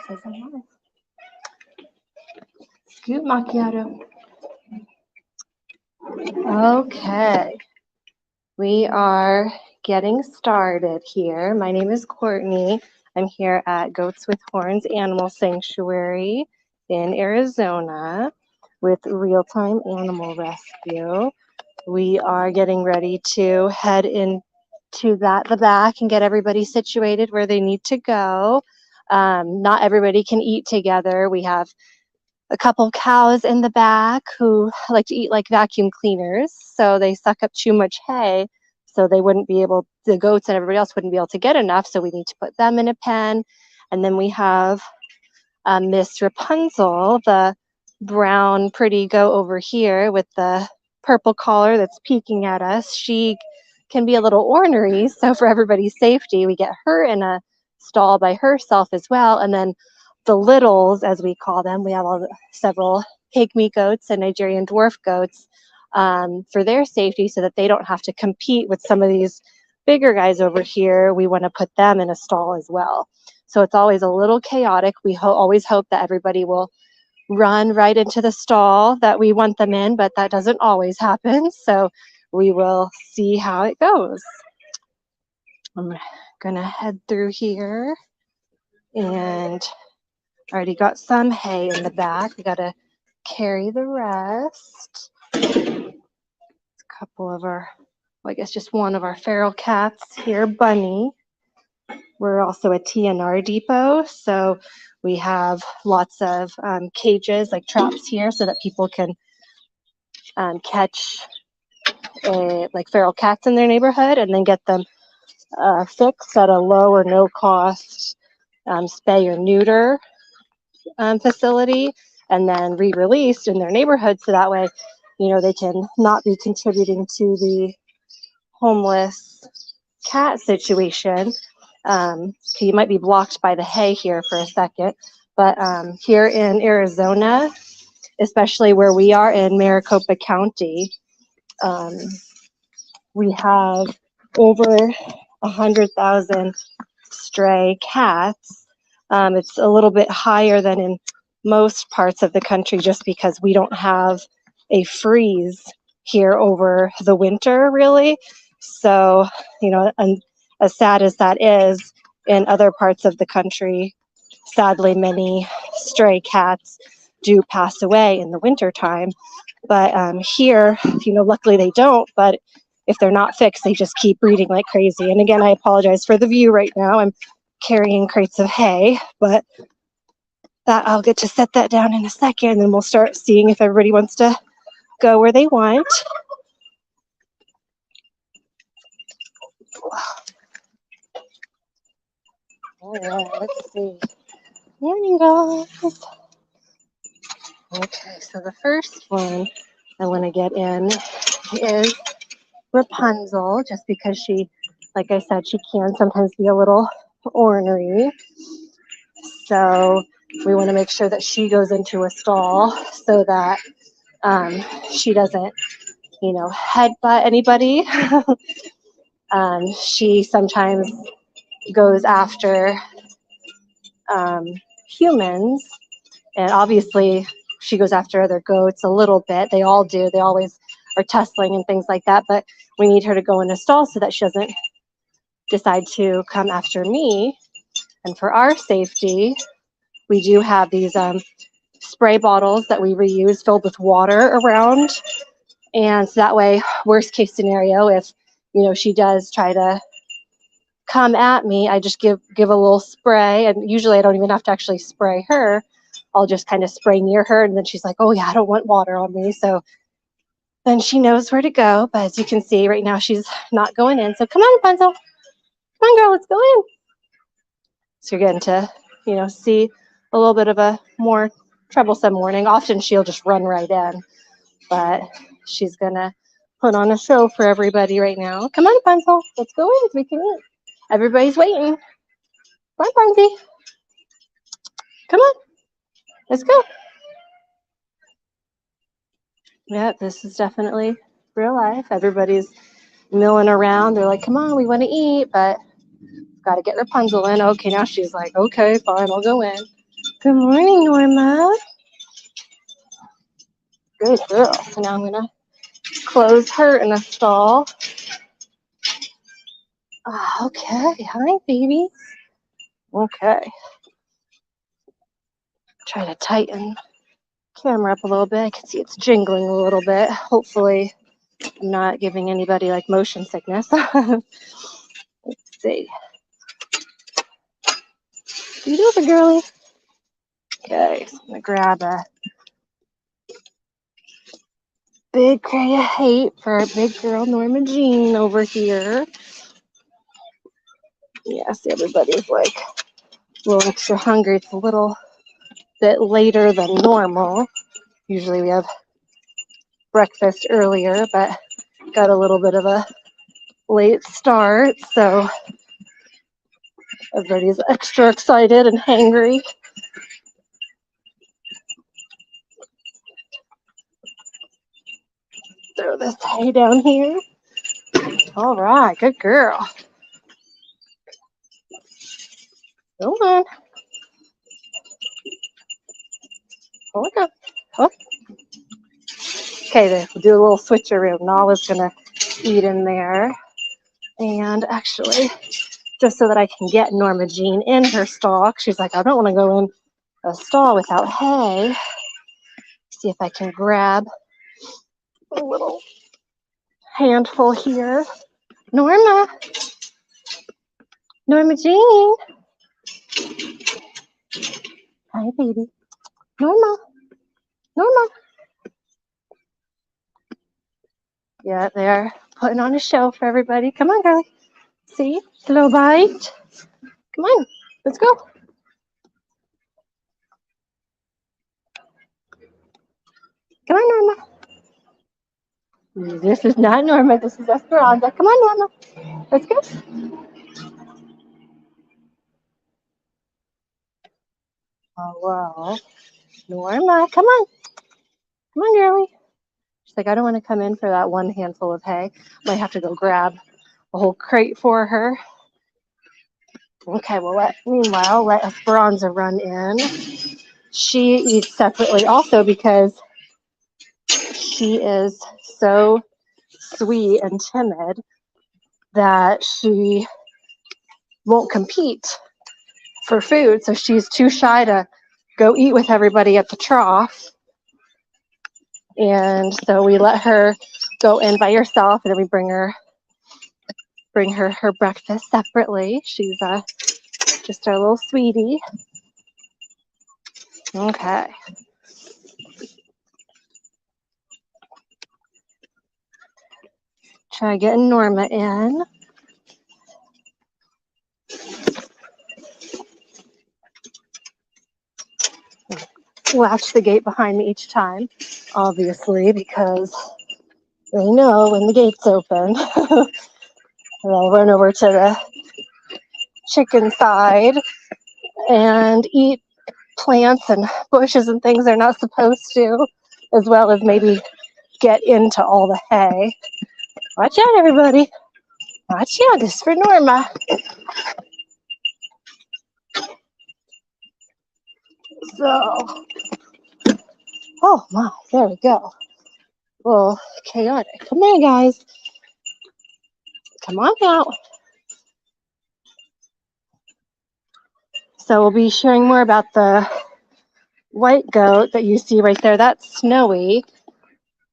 says I'm live. Scoop macchiato. Okay, we are getting started here. My name is Courtney. I'm here at Goats with Horns Animal Sanctuary in Arizona with Real-Time Animal Rescue. We are getting ready to head into the back and get everybody situated where they need to go. Not everybody can eat together. We have a couple cows in the back who like to eat like vacuum cleaners, so they suck up too much hay, so they wouldn't be able, the goats and everybody else wouldn't be able to get enough, so we need to put them in a pen. And then we have Miss Rapunzel, the brown pretty goat over here with the purple collar that's peeking at us. She can be a little ornery, so for everybody's safety, we get her in a stall by herself as well. And then the littles, as we call them, we have several pygmy goats and Nigerian dwarf goats for their safety, so that they don't have to compete with some of these bigger guys over here. We want to put them in a stall as well. So it's always a little chaotic. We always hope that everybody will run right into the stall that we want them in, but that doesn't always happen. So we will see how it goes. I'm gonna head through here, and already got some hay in the back. We gotta carry the rest. A couple of our, well, I guess just one of our feral cats here, Bunny. We're also a TNR depot, so we have lots of cages, like traps here, so that people can catch like feral cats in their neighborhood and then get them fixed at a low or no cost spay or neuter facility, and then re-released in their neighborhood, so that way, you know, they can not be contributing to the homeless cat situation. You might be blocked by the hay here for a second, but here in Arizona, especially where we are in Maricopa County, we have over 100,000 stray cats. It's a little bit higher than in most parts of the country, just because we don't have a freeze here over the winter, really. So, you know, and as sad as that is, in other parts of the country, sadly, many stray cats do pass away in the winter time. But here, you know, luckily they don't, but if they're not fixed, they just keep breeding like crazy. And again, I apologize for the view right now. I'm carrying crates of hay, but that I'll get to set that down in a second, and then we'll start seeing if everybody wants to go where they want. All right, let's see. Morning, guys. Okay, so the first one I want to get in is Rapunzel, just because she, like I said, she can sometimes be a little ornery. So we want to make sure that she goes into a stall so that she doesn't, you know, headbutt anybody. She sometimes goes after humans, and obviously she goes after other goats a little bit. They all do. They always are tussling and things like that, but we need her to go in a stall so that she doesn't decide to come after me. And for our safety, we do have these spray bottles that we reuse filled with water around. And so that way, worst case scenario, if, you know, she does try to come at me, I just give a little spray, and usually I don't even have to actually spray her. I'll just kind of spray near her, and then she's like, oh yeah, I don't want water on me. So then she knows where to go. But as you can see right now, she's not going in. So come on, Rapunzel. Come on, girl, let's go in. So you're getting to, you know, see a little bit of a more troublesome morning. Often she'll just run right in, but she's gonna put on a show for everybody right now. Come on, Rapunzel, let's go in so we can eat. Everybody's waiting. Come on, Pansy. Come on, let's go. Yeah, this is definitely real life. Everybody's milling around. They're like, come on, we want to eat, but got to get Rapunzel in. Okay, now she's like, okay, fine, I'll go in. Good morning, Norma. Good girl. So now I'm going to close her in a stall. Okay. Hi, baby. Okay. Try to tighten camera up a little bit. I can see it's jingling a little bit. Hopefully I'm not giving anybody like motion sickness. Let's see. You doing, girly? Okay, so I'm gonna grab a big tray of hate for our big girl Norma Jean over here. Yes, everybody's like a little extra hungry. It's a little bit later than normal. Usually we have breakfast earlier, but got a little bit of a late start, so everybody's extra excited and hangry. Throw this hay down here. All right, good girl. Go on. Hold on. Oh. Okay, then we'll do a little switcheroo. Nala's gonna eat in there. And actually, just so that I can get Norma Jean in her stall, she's like, I don't want to go in a stall without hay. See if I can grab a little handful here. Norma Jean. Hi, baby. Norma. Yeah, they're putting on a show for everybody. Come on, girlie. See? Little bite. Come on. Let's go. Come on, Norma. This is not Norma. This is Esperanza. Come on, Norma. Let's go. Oh, well. Norma, come on. Come on, girlie. She's like, I don't want to come in for that one handful of hay. Might have to go grab a whole crate for her. Okay, well, meanwhile, let Esperanza run in. She eats separately also because she is so sweet and timid that she won't compete for food. So she's too shy to go eat with everybody at the trough. And so we let her go in by herself, and then we bring her her breakfast separately. She's just our little sweetie. Okay. Try getting Norma in. Latch the gate behind me each time, obviously, because they know when the gate's open. They'll run over to the chicken side and eat plants and bushes and things they're not supposed to, as well as maybe get into all the hay. Watch out, everybody. Watch out, this is for Norma. So, oh my, there we go. Well, chaotic. Come on, guys. Come on out. So we'll be sharing more about the white goat that you see right there. That's Snowy.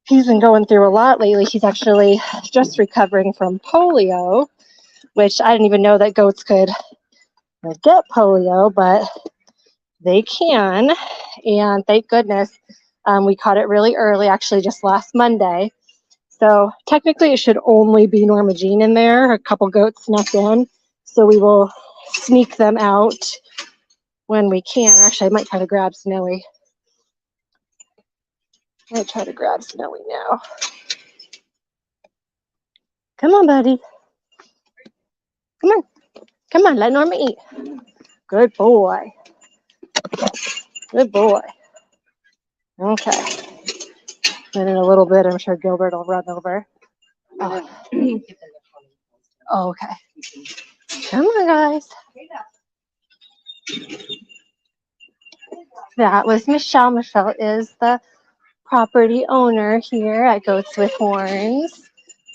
He's been going through a lot lately. He's actually just recovering from polio, which I didn't even know that goats could get polio, but they can. And thank goodness we caught it really early, actually just last Monday. So technically it should only be Norma Jean in there. A couple goats snuck in. So we will sneak them out when we can. Actually, I might try to grab Snowy. I might try to grab Snowy now. Come on, buddy. Come on. Come on, let Norma eat. Good boy. Good boy. Okay. And in a little bit, I'm sure Gilbert will run over. Oh, okay. Come on, guys. That was Michelle. Michelle is the property owner here at Goats with Horns.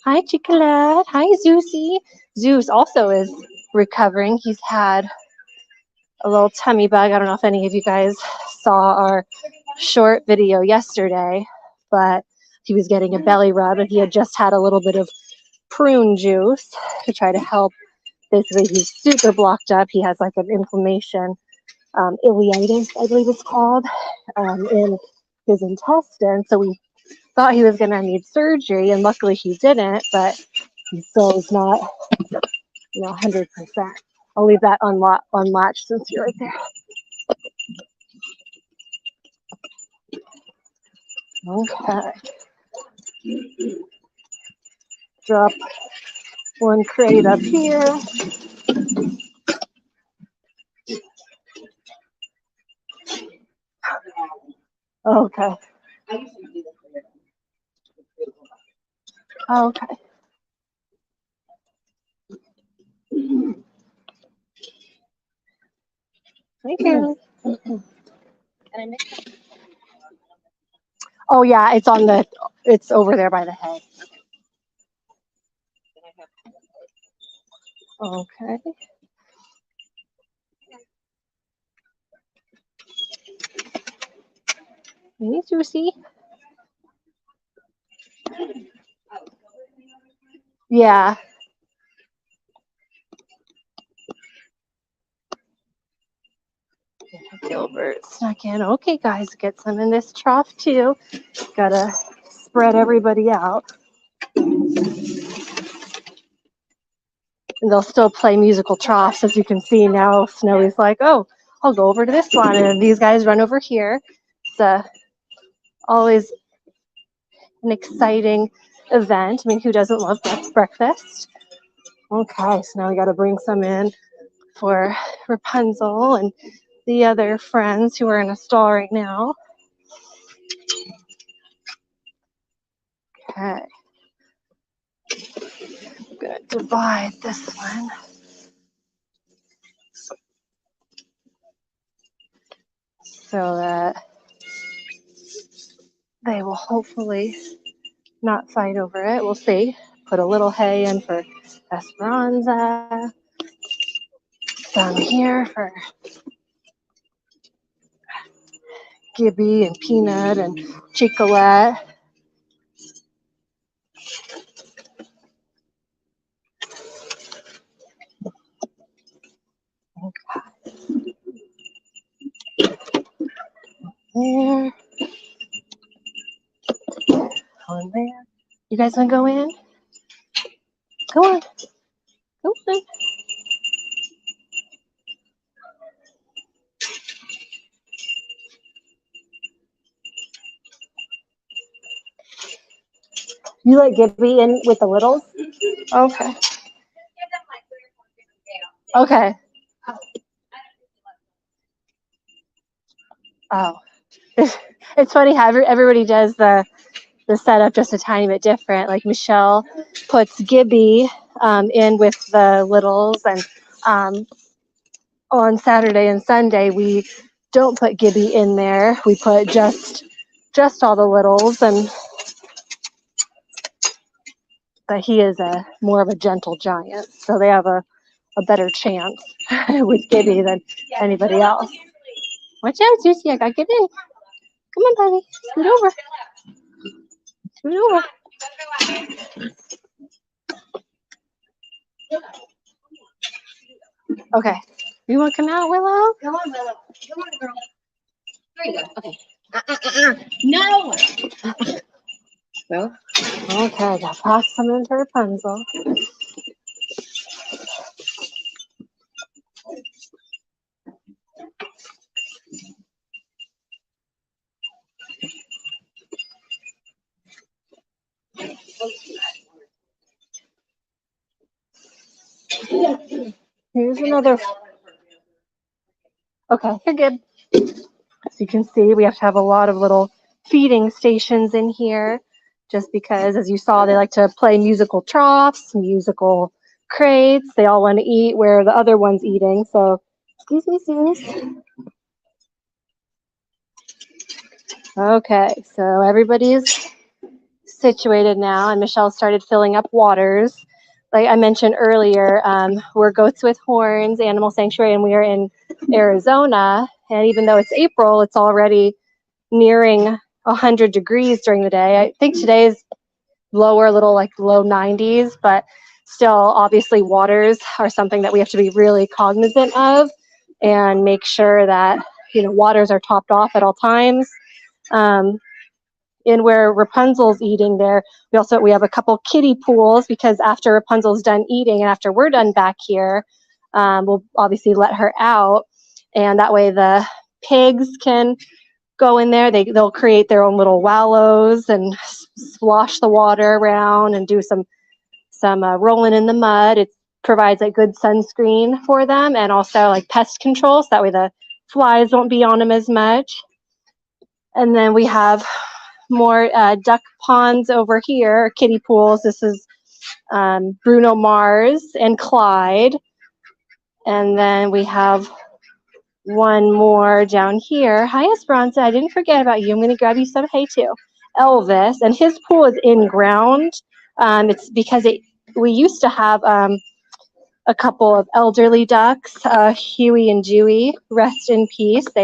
Hi, Chocolate. Hi, Zeusy. Zeus also is recovering. He's had a little tummy bug. I don't know if any of you guys saw our short video yesterday, but he was getting a belly rub and he had just had a little bit of prune juice to try to help. Basically, he's super blocked up. He has like an inflammation, ileitis, I believe it's called, in his intestine. So we thought he was going to need surgery, and luckily he didn't, but he still is not, 100%. I'll leave that unlatched since you're right there. Okay. Drop one crate up here. Okay. Okay. Thank you. Oh yeah, it's over there by the hay. Okay. Hey, Susie. Yeah. Gilbert snuck in. Okay, guys, get some in this trough too. Gotta spread everybody out. And they'll still play musical troughs, as you can see now. Snowy's like, oh, I'll go over to this one, and these guys run over here. It's always an exciting event. I mean, who doesn't love breakfast? Okay, so now we got to bring some in for Rapunzel and the other friends who are in a stall right now. Okay. I'm going to divide this one. So that they will hopefully not fight over it. We'll see. Put a little hay in for Esperanza. Some here for Gibby and Peanut and Chicolette. Okay. There. One there. You guys want to go in? Go on. Go on. You let Gibby in with the littles? Okay. Okay. Oh. It's funny how everybody does the setup just a tiny bit different. Like Michelle puts Gibby in with the littles, and on Saturday and Sunday we don't put Gibby in there. We put just all the littles, but he is more of a gentle giant, so they have a better chance with Gibby than anybody else. Watch out, Susie, I got Gibby. Come on, buddy. Scoot over. Scoot over. Okay. You want to come out, Willow? Come on, Willow. Come on, girl. There you go. Okay. No! No? Okay, I got toss some into Rapunzel. Here's another. Okay, you're good. As you can see, we have to have a lot of little feeding stations in here, just because, as you saw, they like to play musical troughs, musical crates. They all want to eat where the other one's eating. So, excuse me, Zeus. Okay, so everybody's situated now, and Michelle started filling up waters. Like I mentioned earlier, we're Goats with Horns Animal Sanctuary, and we are in Arizona. And even though it's April, it's already nearing 100 degrees during the day. I think today is lower, a little like low 90s, but still, obviously, waters are something that we have to be really cognizant of and make sure that waters are topped off at all times. Um, and where Rapunzel's eating there, we have a couple kiddie pools because after Rapunzel's done eating and after we're done back here, we'll obviously let her out, and that way the pigs can go in there. They'll create their own little wallows and slosh the water around and do some rolling in the mud. It provides a good sunscreen for them and also like pest control, so that way the flies won't be on them as much. And then we have more duck ponds over here, kiddie pools. This is Bruno Mars and Clyde. And then we have one more down here. Hi, Esperanza. I didn't forget about you. I'm going to grab you some hay too. Elvis, and his pool is in ground. It's because we used to have a couple of elderly ducks, Huey and Dewey. Rest in peace. They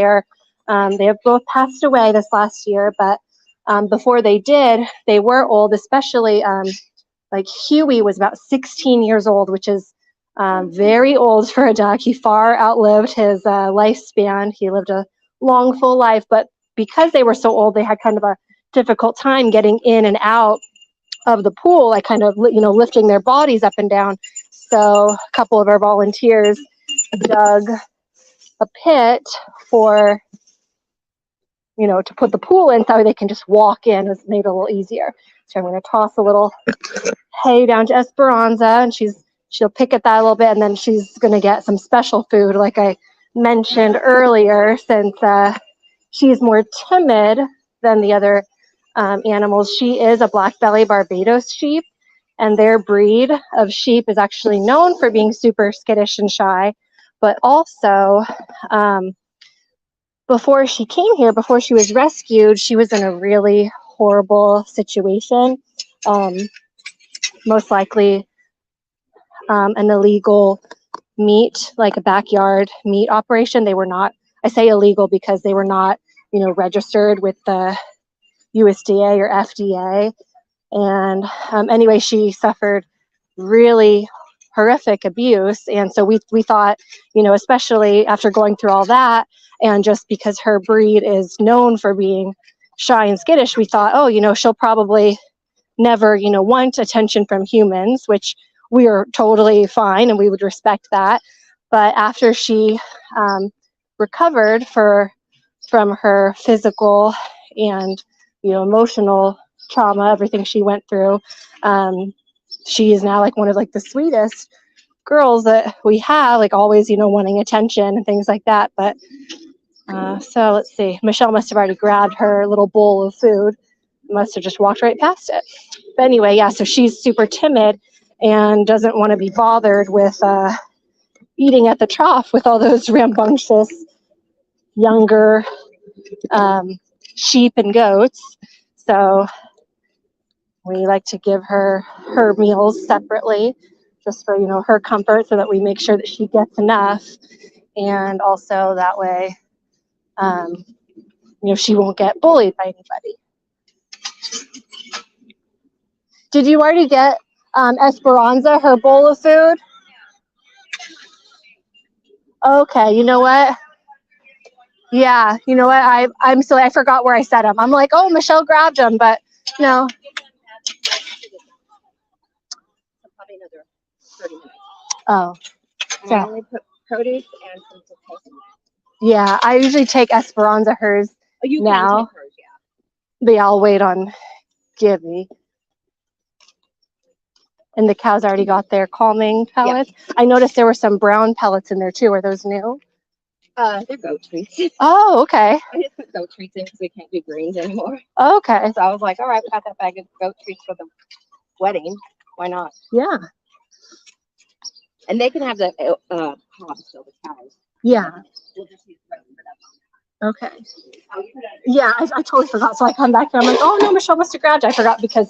have both passed away this last year, but before they did, they were old, especially like Huey was about 16 years old, which is very old for a duck. He far outlived his lifespan. He lived a long, full life, but because they were so old, they had kind of a difficult time getting in and out of the pool, like kind of lifting their bodies up and down. So a couple of our volunteers dug a pit for to put the pool in so they can just walk in. It's made it a little easier. So I'm going to toss a little hay down to Esperanza, and she'll pick at that a little bit, and then she's going to get some special food, like I mentioned earlier, since she's more timid than the other animals. She is a black belly Barbados sheep, and their breed of sheep is actually known for being super skittish and shy, but also before she came here, before she was rescued, she was in a really horrible situation. Most likely an illegal meat, like a backyard meat operation. They were not, I say illegal because they were not, registered with the USDA or FDA. And anyway, she suffered really horrific abuse. And so we thought, especially after going through all that, and just because her breed is known for being shy and skittish, we thought, oh, she'll probably never, want attention from humans, which we are totally fine and we would respect that. But after she recovered from her physical and emotional trauma, everything she went through, she is now like one of like the sweetest girls that we have, like always wanting attention and things like that. But so let's see, Michelle must have already grabbed her little bowl of food, must have just walked right past it. But anyway, yeah, so she's super timid and doesn't want to be bothered with eating at the trough with all those rambunctious younger sheep and goats. So we like to give her meals separately, just for her comfort, so that we make sure that she gets enough, and also that way she won't get bullied by anybody. Did you already get Esperanza her bowl of food? Okay, you know what? Yeah, you know what? I'm silly. I forgot where I set them. I'm like, oh, Michelle grabbed them, but no. Probably another 30 minutes. Oh. So. I only put produce and some potatoes. Yeah, I usually take Esperanza hers now. Can take hers, yeah. But I'll wait on Gibby. And the cows already got their calming pellets. Yeah. I noticed there were some brown pellets in there too. Are those new? They're goat treats. Oh, okay. I just put goat treats in because we can't do greens anymore. Oh, okay. So I was like, all right, we got that bag of goat treats for the wedding. Why not? Yeah. And they can have the cob still, the cows. Yeah. We'll just use roast for Okay. Yeah, I totally forgot. So I come back and I'm like, oh no, Michelle must have grabbed it. I forgot because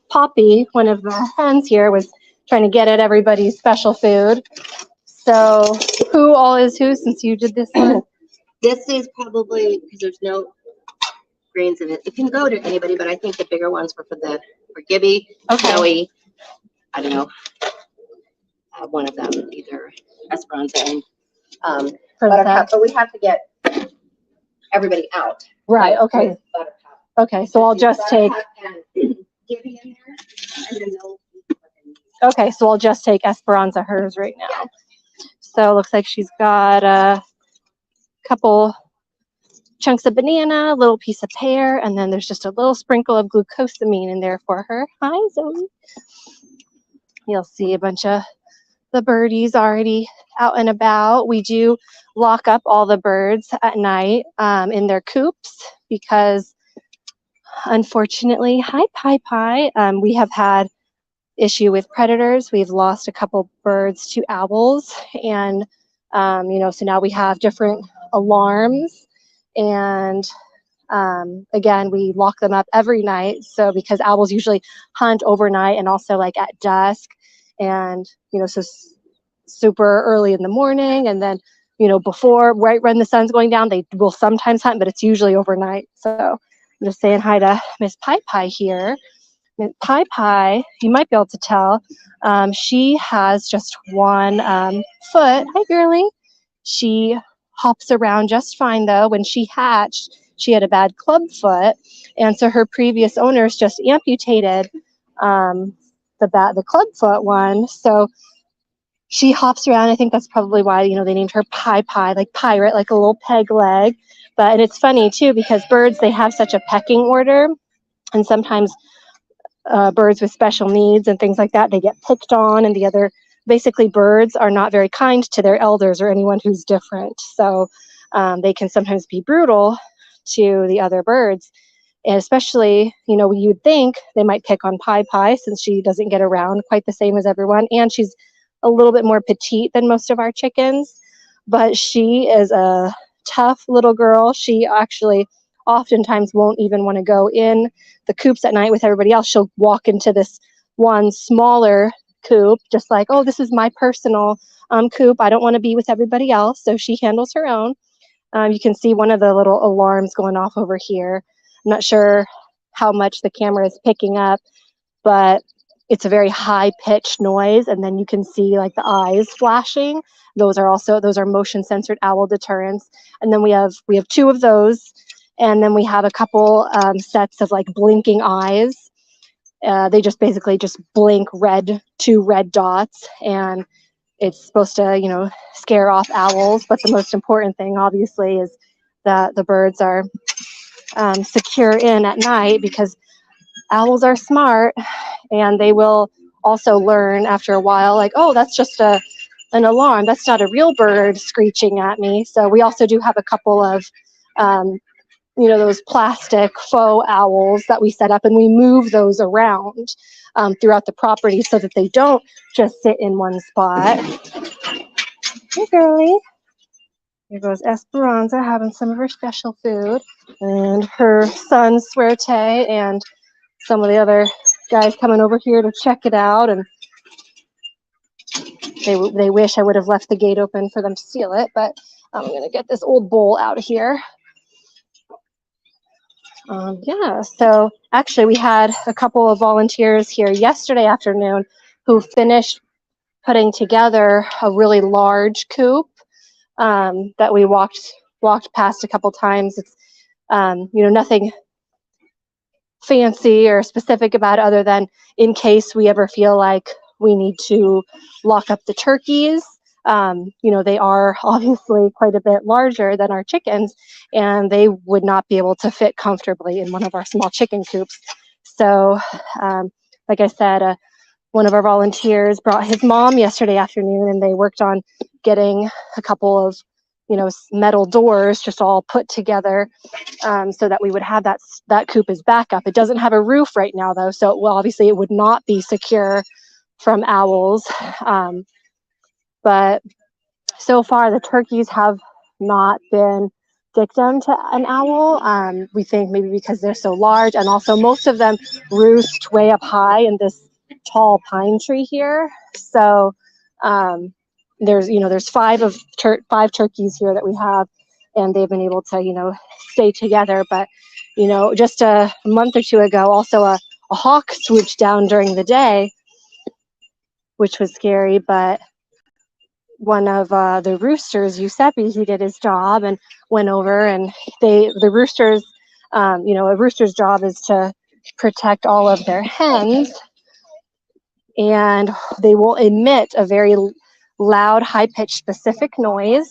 Poppy, one of the hens here, was trying to get at everybody's special food. So who all is who since you did this one? This is probably because there's no grains in it. It can go to anybody, but I think the bigger ones were for Gibby, Joey. I don't know. One of them, either Esperanza and Buttercup. But we have to get everybody out. Right. Okay. Okay. So I'll just take. Gibby in there, and then okay. So I'll just take Esperanza hers right now. Yeah. So it looks like she's got a couple chunks of banana, a little piece of pear, and then there's just a little sprinkle of glucosamine in there for her. Hi, Zoe. You'll see a bunch of the birdies already out and about. We do lock up all the birds at night in their coops because unfortunately, hi Pie Pie, we have had issue with predators. We've lost a couple birds to owls, and so now we have different alarms, and again, we lock them up every night. So because owls usually hunt overnight and also like at dusk, and so super early in the morning, and then before, right when the sun's going down, they will sometimes hunt, but it's usually overnight. So I'm just saying hi to Miss Pie Pie here. Miss Pie Pie, you might be able to tell, she has just one foot. Hi, girly. She hops around just fine, though. When she hatched, she had a bad club foot, and so her previous owners just amputated the club foot one. So she hops around. I think that's probably why they named her Pie Pie, like pirate, like a little peg leg. And it's funny too because birds, they have such a pecking order, and sometimes birds with special needs and things like that, they get picked on, and the other, basically birds are not very kind to their elders or anyone who's different. So they can sometimes be brutal to the other birds. And especially, you'd think they might pick on Pie Pie since she doesn't get around quite the same as everyone. And she's a little bit more petite than most of our chickens. But she is a tough little girl. She actually oftentimes won't even want to go in the coops at night with everybody else. She'll walk into this one smaller coop, just like, oh, this is my personal coop. I don't want to be with everybody else. So she handles her own. You can see one of the little alarms going off over here. I'm not sure how much the camera is picking up, but it's a very high-pitched noise, and then you can see like the eyes flashing. Those are motion censored owl deterrents. And then we have two of those, and then we have a couple sets of like blinking eyes. They just basically blink two red dots, and it's supposed to scare off owls. But the most important thing obviously is that the birds are secure in at night, because owls are smart, and they will also learn after a while, like, oh, that's just an alarm. That's not a real bird screeching at me. So we also do have a couple of, those plastic faux owls that we set up, and we move those around throughout the property so that they don't just sit in one spot. Hey, girly. Here goes Esperanza having some of her special food, and her son Suerte and some of the other guys coming over here to check it out, and they wish I would have left the gate open for them to steal it, but I'm going to get this old bowl out of here. So actually we had a couple of volunteers here yesterday afternoon who finished putting together a really large coop that we walked past a couple times. It's nothing fancy or specific about it, other than in case we ever feel like we need to lock up the turkeys. They are obviously quite a bit larger than our chickens, and they would not be able to fit comfortably in one of our small chicken coops. So, like I said, one of our volunteers brought his mom yesterday afternoon, and they worked on getting a couple of metal doors just all put together, so that we would have that coop as backup. It doesn't have a roof right now, though, so obviously it would not be secure from owls. But so far the turkeys have not been victim to an owl. We think maybe because they're so large, and also most of them roost way up high in this tall pine tree here. So there's five turkeys here that we have, and they've been able to stay together. But just a month or two ago, also a hawk swooped down during the day, which was scary. But one of the roosters, Giuseppe, he did his job and went over, and the roosters, a rooster's job is to protect all of their hens, and they will emit a very loud, high-pitched, specific noise,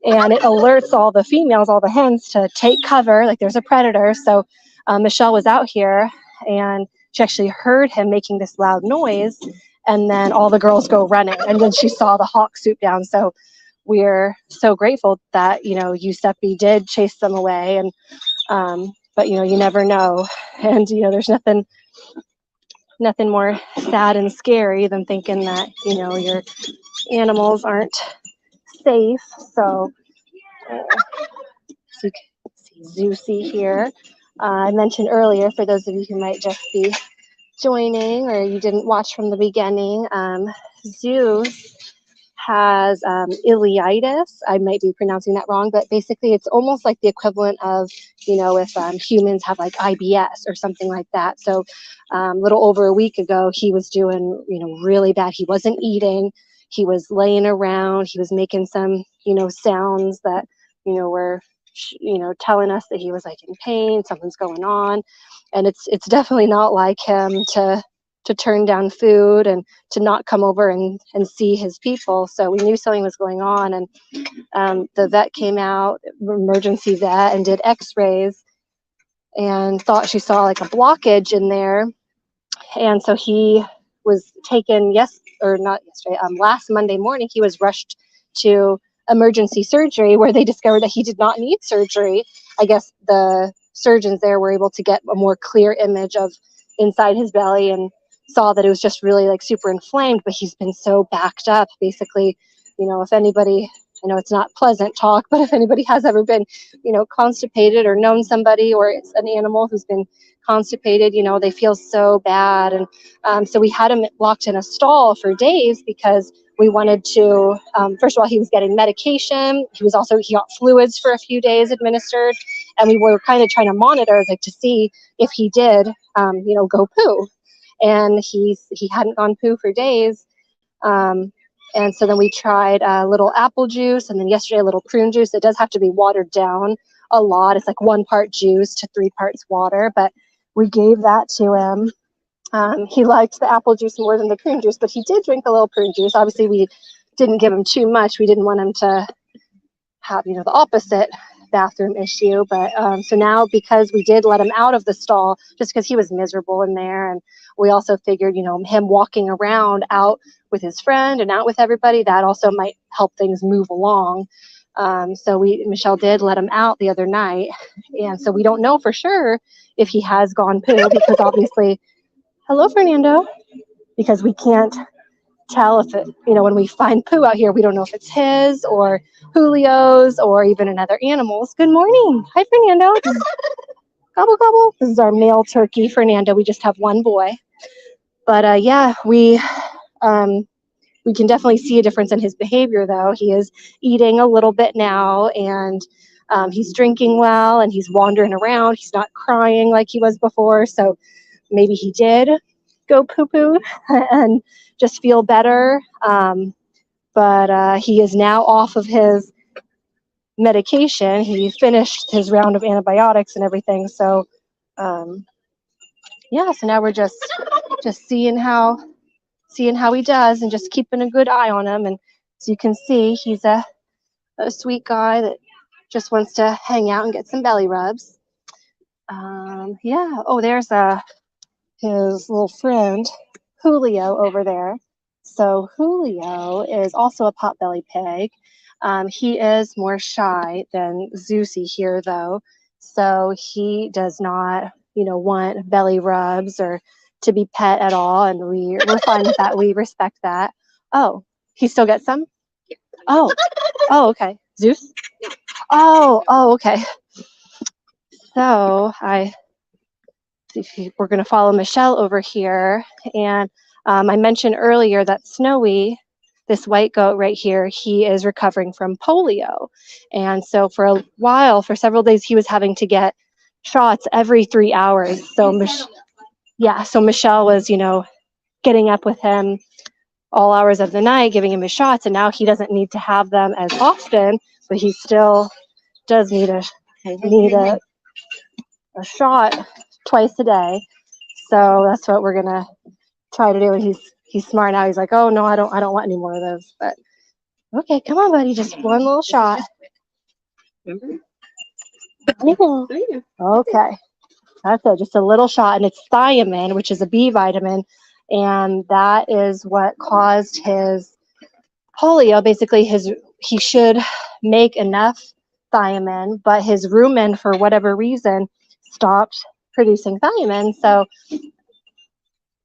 and it alerts all the females, all the hens, to take cover, like there's a predator. So Michelle was out here, and she actually heard him making this loud noise, and then all the girls go running, and then she saw the hawk swoop down. So we're so grateful that Giuseppe did chase them away, and but you never know, and there's nothing more sad and scary than thinking that your animals aren't safe. So you can see Zeusy here. I mentioned earlier, for those of you who might just be joining or you didn't watch from the beginning, Zeus has ileitis. I might be pronouncing that wrong, but basically it's almost like the equivalent of, if humans have like IBS or something like that. So a little over a week ago, he was doing, really bad. He wasn't eating. He was laying around. He was making some, sounds that, were, telling us that he was like in pain, something's going on. And it's definitely not like him to turn down food and to not come over and see his people. So we knew something was going on, and the vet came out, emergency vet, and did x-rays and thought she saw like a blockage in there. And so he was taken last Monday morning, he was rushed to emergency surgery, where they discovered that he did not need surgery. I guess the surgeons there were able to get a more clear image of inside his belly and saw that it was just really like super inflamed, but he's been so backed up. Basically, if anybody, I know it's not pleasant talk, but if anybody has ever been, constipated or known somebody or it's an animal who's been constipated, they feel so bad. And so we had him locked in a stall for days because we wanted to, first of all, he was getting medication. He got fluids for a few days administered, and we were kind of trying to monitor to see if he did, go poo. And he hadn't gone poo for days. And so then we tried a little apple juice, and then yesterday a little prune juice. It does have to be watered down a lot. It's like 1 part juice to 3 parts water, but we gave that to him. He liked the apple juice more than the prune juice, but he did drink a little prune juice. Obviously, we didn't give him too much. We didn't want him to have, the opposite bathroom issue. But so now, because we did let him out of the stall, just because he was miserable in there, and we also figured, him walking around out with his friend and out with everybody, that also might help things move along. So Michelle did let him out the other night, and so we don't know for sure if he has gone poo, because obviously, hello, Fernando, because we can't tell if it, when we find poo out here, we don't know if it's his or Julio's or even another animal's. Good morning. Hi, Fernando. Gobble, gobble. This is our male turkey, Fernando. We just have one boy. But yeah, we can definitely see a difference in his behavior, though. He is eating a little bit now, and he's drinking well, and he's wandering around. He's not crying like he was before. So maybe he did go poo-poo and just feel better. But he is now off of his medication. He finished his round of antibiotics and everything. So yeah, so now we're just seeing how he does, and just keeping a good eye on him. And as you can see, he's a sweet guy that just wants to hang out and get some belly rubs. Yeah. Oh, there's his little friend Julio over there. So Julio is also a potbelly pig. He is more shy than Zeusy here, though. So he does not, want belly rubs or to be pet at all. And we're fine with that. We respect that. Oh, he still gets some? Oh, okay. Zeus? Oh, okay. So we're going to follow Michelle over here. And I mentioned earlier that Snowy, this white goat right here, he is recovering from polio. And so for a while, for several days, he was having to get shots every 3 hours. So Michelle was, getting up with him all hours of the night, giving him his shots. And now he doesn't need to have them as often, but he still does need a shot twice a day. So that's what we're gonna try to do. And he's smart now. He's like, oh no, I don't want any more of those. But okay, come on, buddy, just one little shot. Remember? Okay, that's it. Just a little shot, and it's thiamine, which is a B vitamin, and that is what caused his polio. Basically, he should make enough thiamine, but his rumen, for whatever reason, stopped producing thiamine. So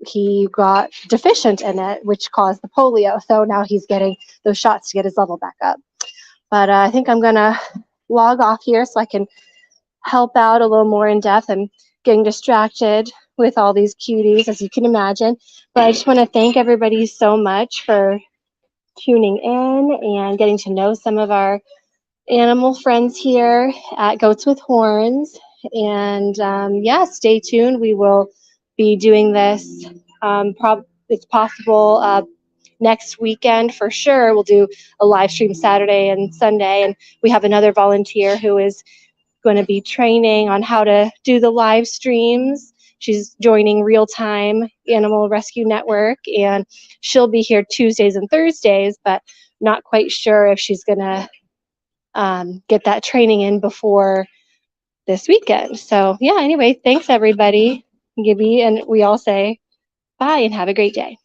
he got deficient in it, which caused the polio. So now he's getting those shots to get his level back up. But I think I'm going to log off here so I can help out a little more in depth. I'm getting distracted with all these cuties, as you can imagine. But I just want to thank everybody so much for tuning in and getting to know some of our animal friends here at Goats with Horns. And stay tuned. We will be doing this. It's possible next weekend for sure. We'll do a live stream Saturday and Sunday. And we have another volunteer who is going to be training on how to do the live streams. She's joining Real Time Animal Rescue Network, and she'll be here Tuesdays and Thursdays, but not quite sure if she's going to get that training in before this weekend. So anyway, thanks everybody. Gibby and we all say bye and have a great day.